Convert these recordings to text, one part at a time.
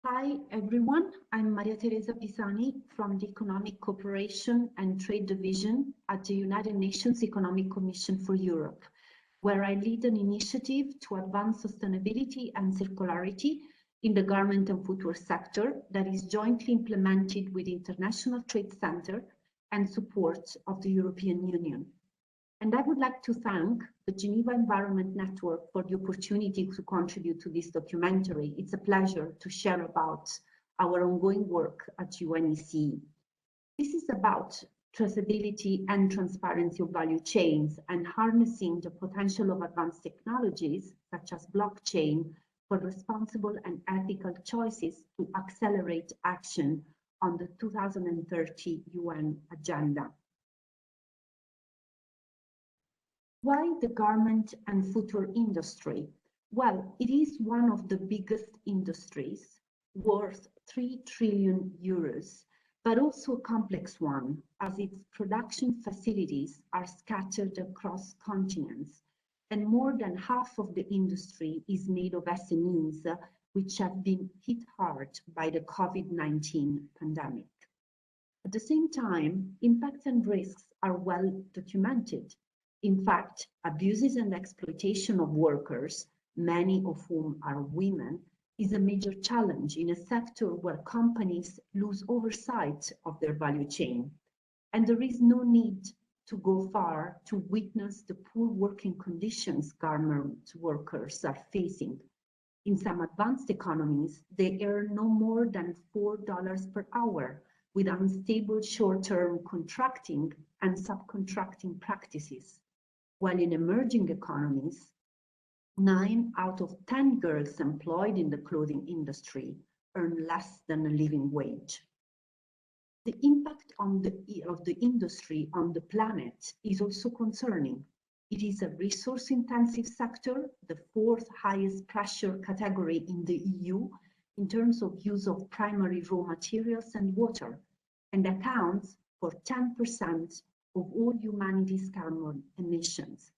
Hi, everyone. I'm Maria Teresa Pisani from the Economic Cooperation and Trade Division at the United Nations Economic Commission for Europe, where I lead an initiative to advance sustainability and circularity in the garment and footwear sector that is jointly implemented with the International Trade Center and support of the European Union. And I would like to thank the Geneva Environment Network for the opportunity to contribute to this documentary. It's a pleasure to share about our ongoing work at UNECE. This is about traceability and transparency of value chains and harnessing the potential of advanced technologies such as blockchain for responsible and ethical choices to accelerate action on the 2030 UN agenda. Why the garment and footwear industry? Well, it is one of the biggest industries, worth 3 trillion euros, but also a complex one, as its production facilities are scattered across continents, and more than half of the industry is made of SMEs, which have been hit hard by the COVID-19 pandemic. At the same time, impacts and risks are well documented. In fact, abuses and exploitation of workers, many of whom are women, is a major challenge in a sector where companies lose oversight of their value chain. And there is no need to go far to witness the poor working conditions garment workers are facing. In some advanced economies, they earn no more than $4 per hour, with unstable short-term contracting and subcontracting practices. While in emerging economies, 9 out of 10 girls employed in the clothing industry earn less than a living wage. The impact of the industry on the planet is also concerning. It is a resource-intensive sector, the 4th highest pressure category in the EU in terms of use of primary raw materials and water, and accounts for 10% of all humanity's carbon emissions.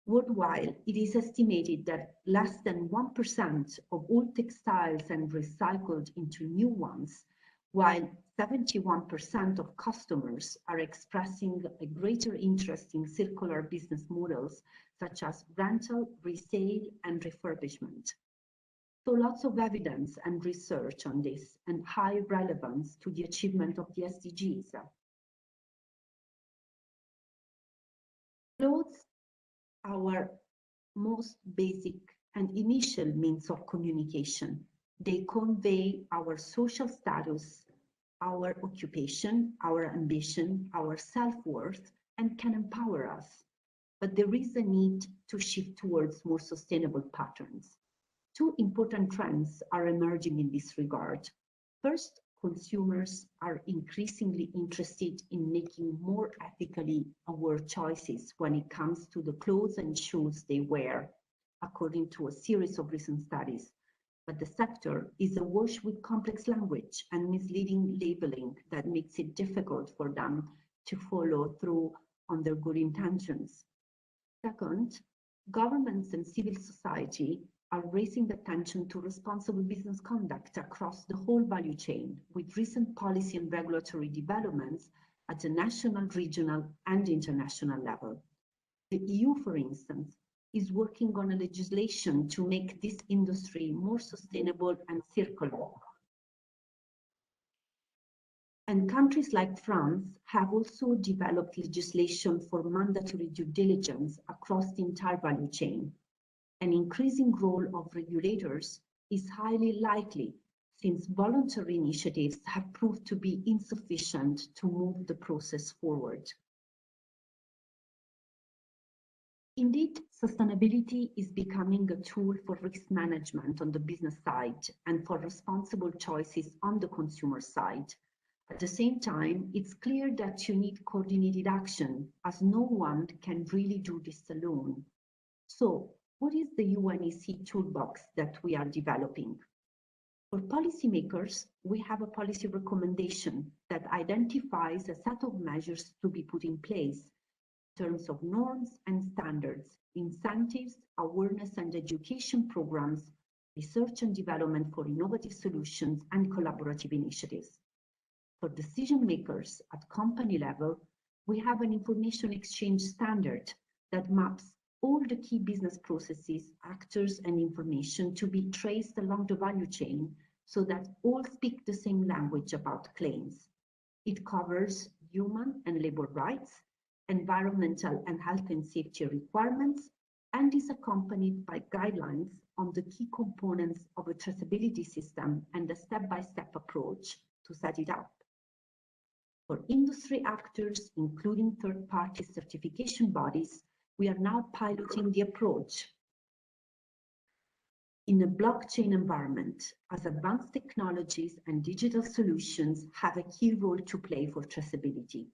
Worldwide, it is estimated that less than 1% of all textiles are recycled into new ones, while 71% of customers are expressing a greater interest in circular business models such as rental, resale, and refurbishment. So lots of evidence and research on this and high relevance to the achievement of the SDGs. Clothes, our most basic and initial means of communication. They convey our social status, our occupation, our ambition, our self-worth, and can empower us. But there is a need to shift towards more sustainable patterns. 2 important trends are emerging in this regard. First, consumers are increasingly interested in making more ethically aware choices when it comes to the clothes and shoes they wear, according to a series of recent studies. But the sector is awash with complex language and misleading labeling that makes it difficult for them to follow through on their good intentions. Second, governments and civil society are raising attention to responsible business conduct across the whole value chain, with recent policy and regulatory developments at the national, regional, and international level. The EU, for instance, is working on a legislation to make this industry more sustainable and circular. And countries like France have also developed legislation for mandatory due diligence across the entire value chain. An increasing role of regulators is highly likely, since voluntary initiatives have proved to be insufficient to move the process forward. Indeed, sustainability is becoming a tool for risk management on the business side and for responsible choices on the consumer side. At the same time, it's clear that you need coordinated action, as no one can really do this alone. So, what is the UNECE Toolbox that we are developing? For policymakers, we have a policy recommendation that identifies a set of measures to be put in place in terms of norms and standards, incentives, awareness and education programs, research and development for innovative solutions, and collaborative initiatives. For decision makers at company level, we have an information exchange standard that maps all the key business processes, actors, and information to be traced along the value chain so that all speak the same language about claims. It covers human and labor rights, environmental and health and safety requirements, and is accompanied by guidelines on the key components of a traceability system and a step-by-step approach to set it up. For industry actors, including third-party certification bodies, we are now piloting the approach. In a blockchain environment, as advanced technologies and digital solutions have a key role to play for traceability.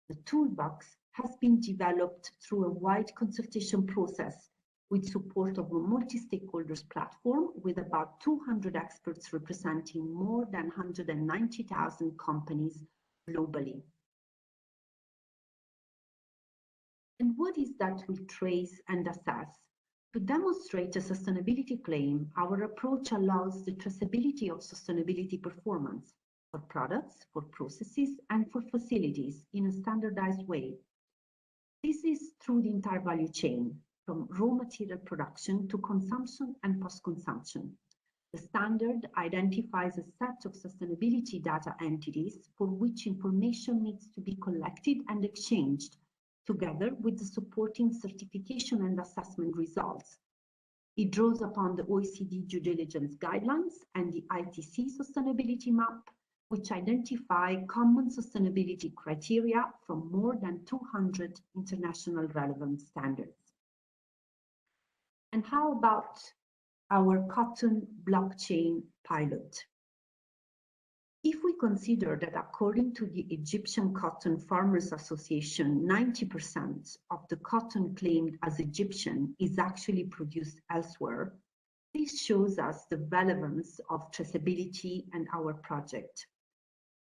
The toolbox has been developed through a wide consultation process with support of a multi-stakeholders platform with about 200 experts representing more than 190,000 companies globally. And what is that we trace and assess? To demonstrate a sustainability claim, our approach allows the traceability of sustainability performance for products, for processes, and for facilities in a standardized way. This is through the entire value chain, from raw material production to consumption and post-consumption. The standard identifies a set of sustainability data entities for which information needs to be collected and exchanged, together with the supporting certification and assessment results. It draws upon the OECD due diligence guidelines and the ITC sustainability map, which identify common sustainability criteria from more than 200 international relevant standards. And how about our cotton blockchain pilot? If we consider that according to the Egyptian Cotton Farmers Association, 90% of the cotton claimed as Egyptian is actually produced elsewhere, this shows us the relevance of traceability and our project.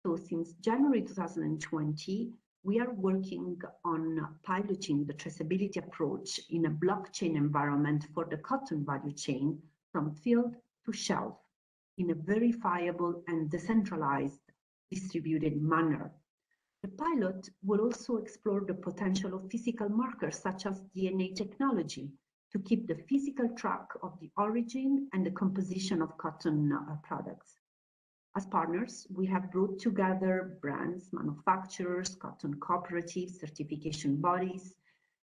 So since January 2020, we are working on piloting the traceability approach in a blockchain environment for the cotton value chain from field to shelf, in a verifiable and decentralized distributed manner. The pilot will also explore the potential of physical markers such as DNA technology to keep the physical track of the origin and the composition of cotton products. As partners, we have brought together brands, manufacturers, cotton cooperatives, certification bodies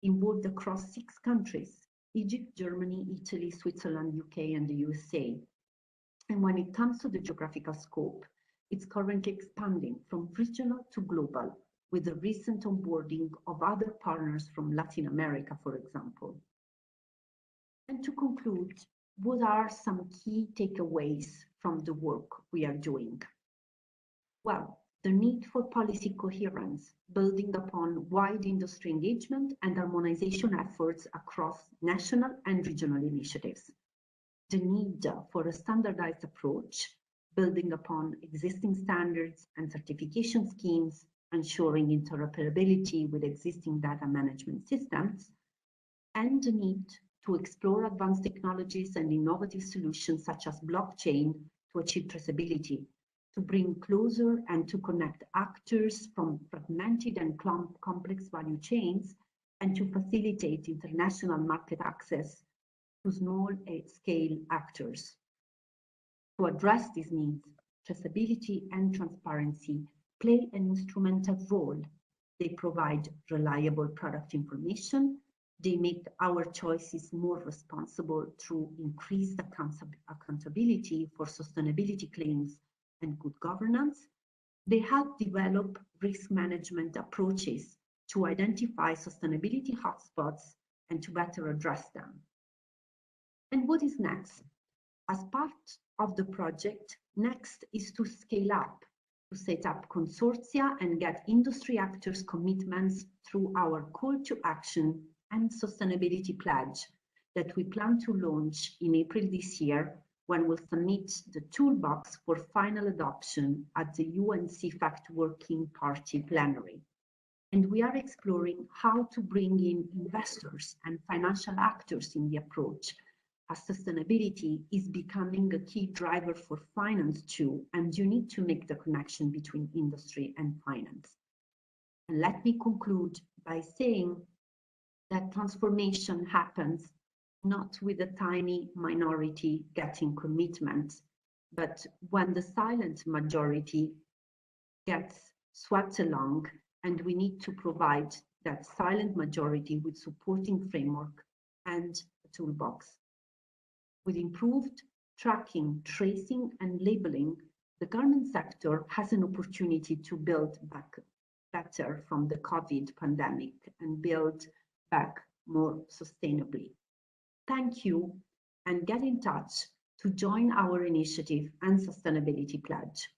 involved across 6 countries: Egypt, Germany, Italy, Switzerland, UK, and the USA. And when it comes to the geographical scope, it's currently expanding from regional to global, with the recent onboarding of other partners from Latin America, for example. And to conclude, what are some key takeaways from the work we are doing? Well, the need for policy coherence, building upon wide industry engagement and harmonization efforts across national and regional initiatives. The need for a standardized approach, building upon existing standards and certification schemes, ensuring interoperability with existing data management systems, and the need to explore advanced technologies and innovative solutions such as blockchain to achieve traceability, to bring closer and to connect actors from fragmented and complex value chains, and to facilitate international market access to small-scale actors. To address these needs, traceability and transparency play an instrumental role. They provide reliable product information. They make our choices more responsible through increased accountability for sustainability claims and good governance. They help develop risk management approaches to identify sustainability hotspots and to better address them. And what is next? As part of the project, next is to scale up, to set up consortia and get industry actors' commitments through our call to action and sustainability pledge that we plan to launch in April this year, when we'll submit the toolbox for final adoption at the UNECE Fact Working Party plenary. And we are exploring how to bring in investors and financial actors in the approach, as sustainability is becoming a key driver for finance too, and you need to make the connection between industry and finance. And let me conclude by saying that transformation happens not with a tiny minority getting commitment, but when the silent majority gets swept along, and we need to provide that silent majority with supporting framework and a toolbox. With improved tracking, tracing, and labeling, the garment sector has an opportunity to build back better from the COVID pandemic and build back more sustainably. Thank you, and get in touch to join our initiative and sustainability pledge.